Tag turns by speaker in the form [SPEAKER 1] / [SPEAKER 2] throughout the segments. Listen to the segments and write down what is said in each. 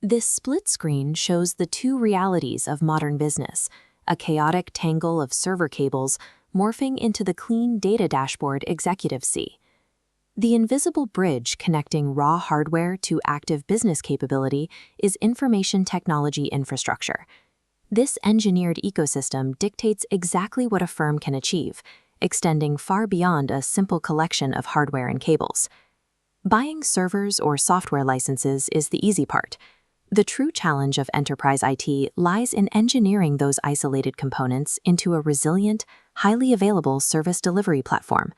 [SPEAKER 1] This split screen shows the two realities of modern business, a chaotic tangle of server cables morphing into the clean data dashboard executives see. The invisible bridge connecting raw hardware to active business capability is information technology infrastructure. This engineered ecosystem dictates exactly what a firm can achieve, extending far beyond a simple collection of hardware and cables. Buying servers or software licenses is the easy part. The true challenge of enterprise IT lies in engineering those isolated components into a resilient, highly available service delivery platform.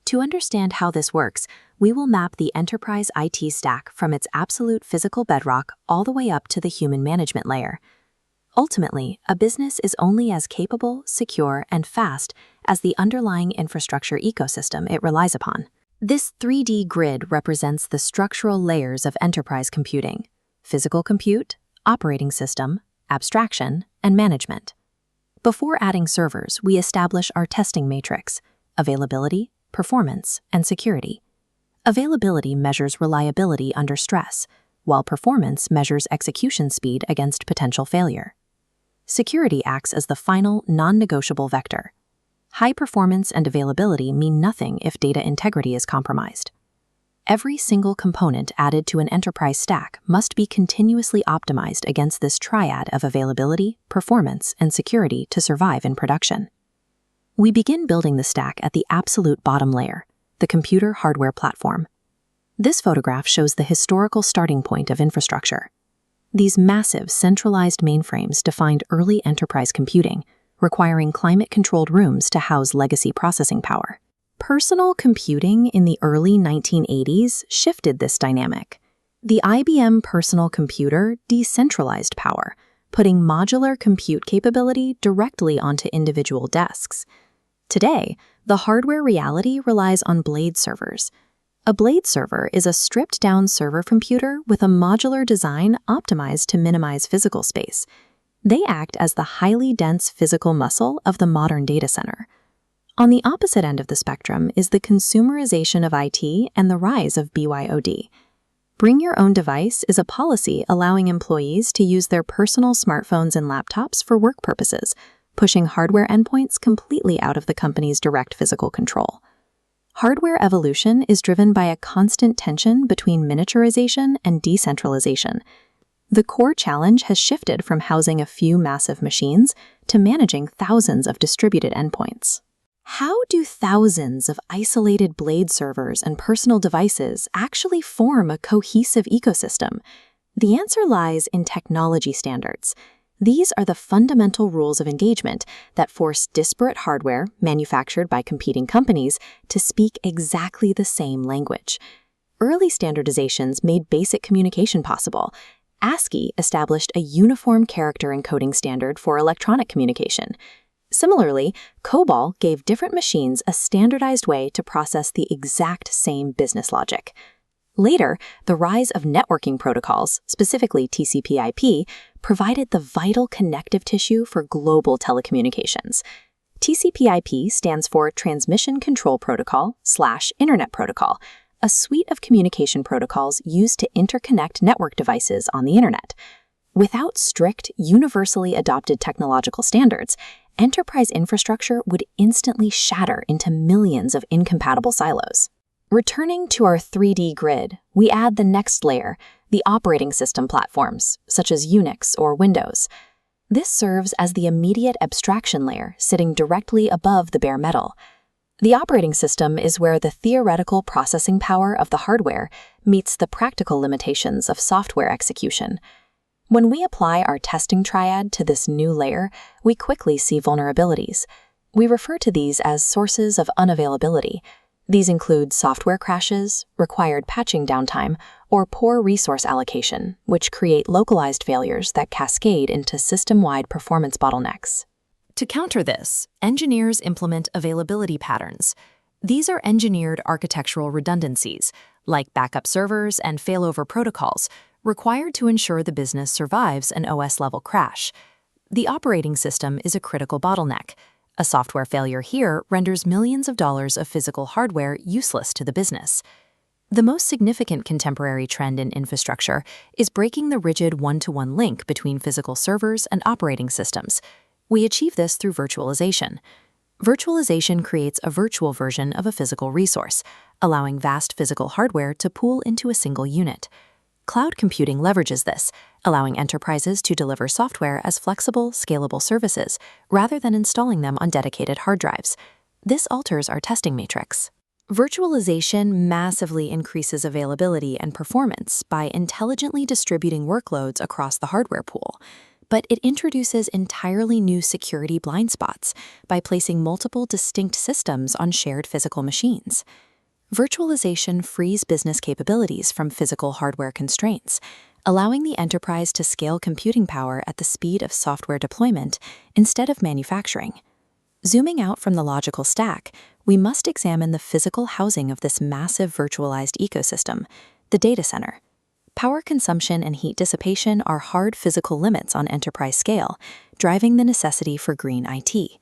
[SPEAKER 1] To understand how this works, we will map the enterprise IT stack from its absolute physical bedrock all the way up to the human management layer. Ultimately, a business is only as capable, secure, and fast as the underlying infrastructure ecosystem it relies upon. This 3D grid represents the structural layers of enterprise computing: physical compute, operating system, abstraction, and management. Before adding servers, we establish our testing matrix: availability, performance, and security. Availability measures reliability under stress, while performance measures execution speed against potential failure. Security acts as the final, non-negotiable vector. High performance and availability mean nothing if data integrity is compromised. Every single component added to an enterprise stack must be continuously optimized against this triad of availability, performance, and security to survive in production. We begin building the stack at the absolute bottom layer, the computer hardware platform. This photograph shows the historical starting point of infrastructure. These massive, centralized mainframes defined early enterprise computing, requiring climate-controlled rooms to house legacy processing power. Personal computing in the early 1980s shifted this dynamic. The IBM personal computer decentralized power, putting modular compute capability directly onto individual desks. Today, the hardware reality relies on blade servers. A blade server is a stripped-down server computer with a modular design optimized to minimize physical space. They act as the highly dense physical muscle of the modern data center. On the opposite end of the spectrum is the consumerization of IT and the rise of BYOD. Bring your own device is a policy allowing employees to use their personal smartphones and laptops for work purposes, pushing hardware endpoints completely out of the company's direct physical control. Hardware evolution is driven by a constant tension between miniaturization and decentralization. The core challenge has shifted from housing a few massive machines to managing thousands of distributed endpoints. How do thousands of isolated blade servers and personal devices actually form a cohesive ecosystem? The answer lies in technology standards. These are the fundamental rules of engagement that force disparate hardware manufactured by competing companies to speak exactly the same language. Early standardizations made basic communication possible. ASCII established a uniform character encoding standard for electronic communication. Similarly, COBOL gave different machines a standardized way to process the exact same business logic. Later, the rise of networking protocols, specifically TCP/IP, provided the vital connective tissue for global telecommunications. TCP/IP stands for Transmission Control Protocol/Internet Protocol, a suite of communication protocols used to interconnect network devices on the Internet. Without strict, universally adopted technological standards, enterprise infrastructure would instantly shatter into millions of incompatible silos. Returning to our 3D grid, we add the next layer, the operating system platforms, such as Unix or Windows. This serves as the immediate abstraction layer sitting directly above the bare metal. The operating system is where the theoretical processing power of the hardware meets the practical limitations of software execution. When we apply our testing triad to this new layer, we quickly see vulnerabilities. We refer to these as sources of unavailability. These include software crashes, required patching downtime, or poor resource allocation, which create localized failures that cascade into system-wide performance bottlenecks.
[SPEAKER 2] To counter this, engineers implement availability patterns. These are engineered architectural redundancies, like backup servers and failover protocols, required to ensure the business survives an OS-level crash. The operating system is a critical bottleneck. A software failure here renders millions of dollars of physical hardware useless to the business. The most significant contemporary trend in infrastructure is breaking the rigid one-to-one link between physical servers and operating systems. We achieve this through virtualization. Virtualization creates a virtual version of a physical resource, allowing vast physical hardware to pool into a single unit. Cloud computing leverages this, allowing enterprises to deliver software as flexible, scalable services, rather than installing them on dedicated hard drives. This alters our testing matrix. Virtualization massively increases availability and performance by intelligently distributing workloads across the hardware pool. But it introduces entirely new security blind spots by placing multiple distinct systems on shared physical machines. Virtualization frees business capabilities from physical hardware constraints, allowing the enterprise to scale computing power at the speed of software deployment instead of manufacturing. Zooming out from the logical stack, we must examine the physical housing of this massive virtualized ecosystem, the data center. Power consumption and heat dissipation are hard physical limits on enterprise scale, driving the necessity for green IT.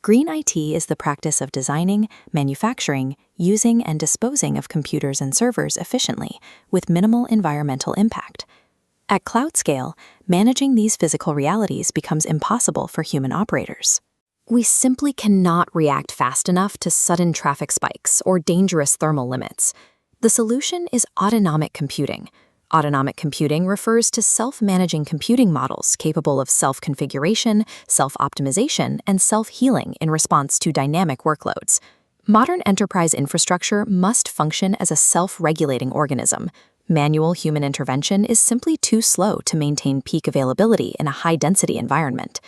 [SPEAKER 2] Green IT is the practice of designing, manufacturing, using, and disposing of computers and servers efficiently, with minimal environmental impact. At cloud scale, managing these physical realities becomes impossible for human operators. We simply cannot react fast enough to sudden traffic spikes or dangerous thermal limits. The solution is autonomic computing. Autonomic computing refers to self-managing computing models capable of self-configuration, self-optimization, and self-healing in response to dynamic workloads. Modern enterprise infrastructure must function as a self-regulating organism. Manual human intervention is simply too slow to maintain peak availability in a high-density environment.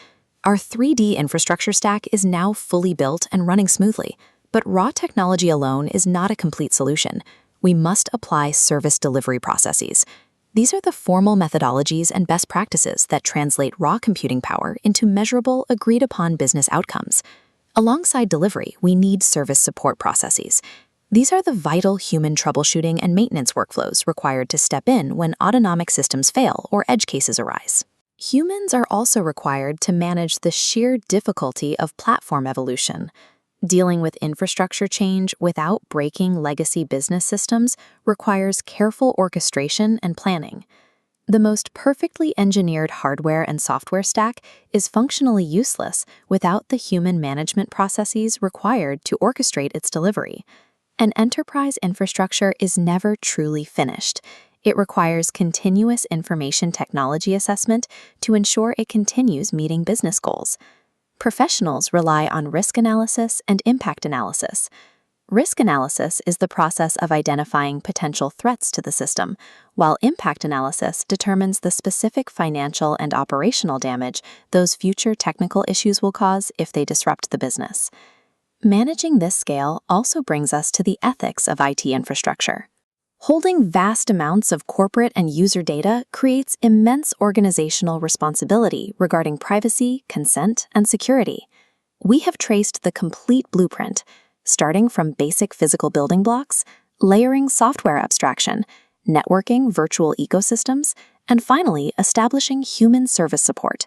[SPEAKER 2] Our 3D infrastructure stack is now fully built and running smoothly, but raw technology alone is not a complete solution. We must apply service delivery processes. These are the formal methodologies and best practices that translate raw computing power into measurable, agreed-upon business outcomes. Alongside delivery, we need service support processes. These are the vital human troubleshooting and maintenance workflows required to step in when autonomic systems fail or edge cases arise. Humans are also required to manage the sheer difficulty of platform evolution. Dealing with infrastructure change without breaking legacy business systems requires careful orchestration and planning. The most perfectly engineered hardware and software stack is functionally useless without the human management processes required to orchestrate its delivery. An enterprise infrastructure is never truly finished. It requires continuous information technology assessment to ensure it continues meeting business goals. Professionals rely on risk analysis and impact analysis. Risk analysis is the process of identifying potential threats to the system, while impact analysis determines the specific financial and operational damage those future technical issues will cause if they disrupt the business. Managing this scale also brings us to the ethics of IT infrastructure. Holding vast amounts of corporate and user data creates immense organizational responsibility regarding privacy, consent, and security. We have traced the complete blueprint, starting from basic physical building blocks, layering software abstraction, networking virtual ecosystems, and finally establishing human service support.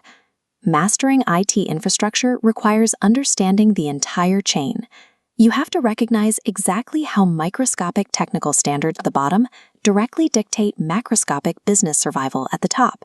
[SPEAKER 2] Mastering IT infrastructure requires understanding the entire chain. You have to recognize exactly how microscopic technical standards at the bottom directly dictate macroscopic business survival at the top.